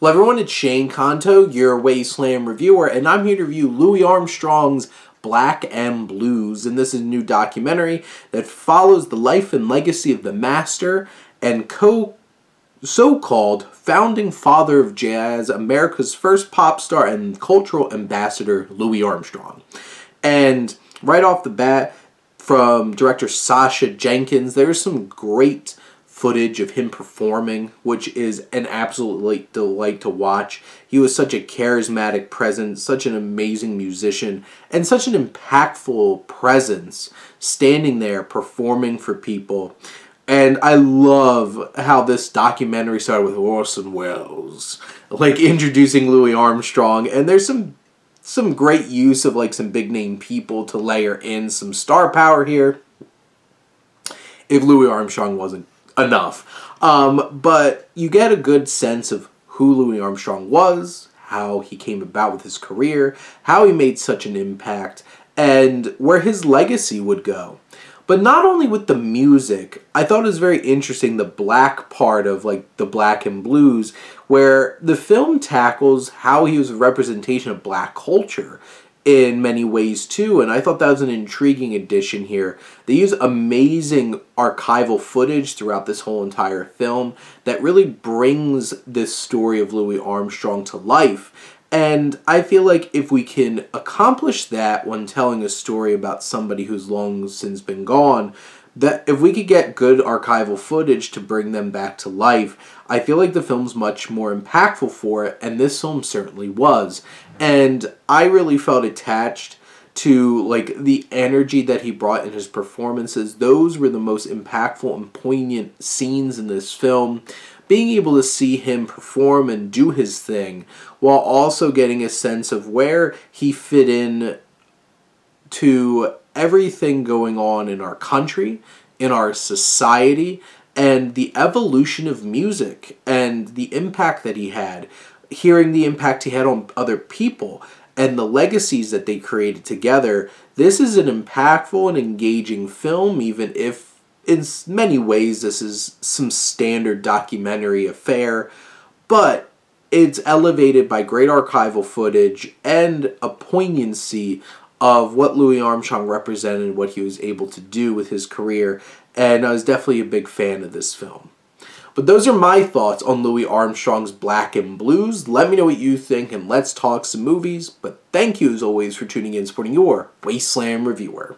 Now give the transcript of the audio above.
Hello everyone, it's Shane Kanto, your Wasteland reviewer, and I'm here to review Louis Armstrong's Black and Blues, and this is a new documentary that follows the life and legacy of the master and so-called founding father of jazz, America's first pop star and cultural ambassador, Louis Armstrong. And right off the bat, from director Sasha Jenkins, there's some great footage of him performing, which is an absolute delight to watch. He was such a charismatic presence, such an amazing musician, and such an impactful presence standing there performing for people. And I love how this documentary started with Orson Welles, like introducing Louis Armstrong, and there's some great use of like some big name people to layer in some star power here. If Louis Armstrong wasn't enough. But you get a good sense of who Louis Armstrong was, how he came about with his career, how he made such an impact, and where his legacy would go. But not only with the music, I thought it was very interesting the black part of like the Black and Blues, where the film tackles how he was a representation of black culture in many ways too, and I thought that was an intriguing addition here. They use amazing archival footage throughout this whole entire film that really brings this story of Louis Armstrong to life. And I feel like if we can accomplish that when telling a story about somebody who's long since been gone, that if we could get good archival footage to bring them back to life, I feel like the film's much more impactful for it, and this film certainly was. And I really felt attached to like the energy that he brought in his performances. Those were the most impactful and poignant scenes in this film. Being able to see him perform and do his thing while also getting a sense of where he fit in to everything going on in our country, in our society, and the evolution of music and the impact that he had, hearing the impact he had on other people and the legacies that they created together. This is an impactful and engaging film, even if in many ways this is some standard documentary affair, but it's elevated by great archival footage and a poignancy of what Louis Armstrong represented, what he was able to do with his career, and I was definitely a big fan of this film. But those are my thoughts on Louis Armstrong's Black and Blues. Let me know what you think, and let's talk some movies. But thank you, as always, for tuning in and supporting your Wasteland reviewer.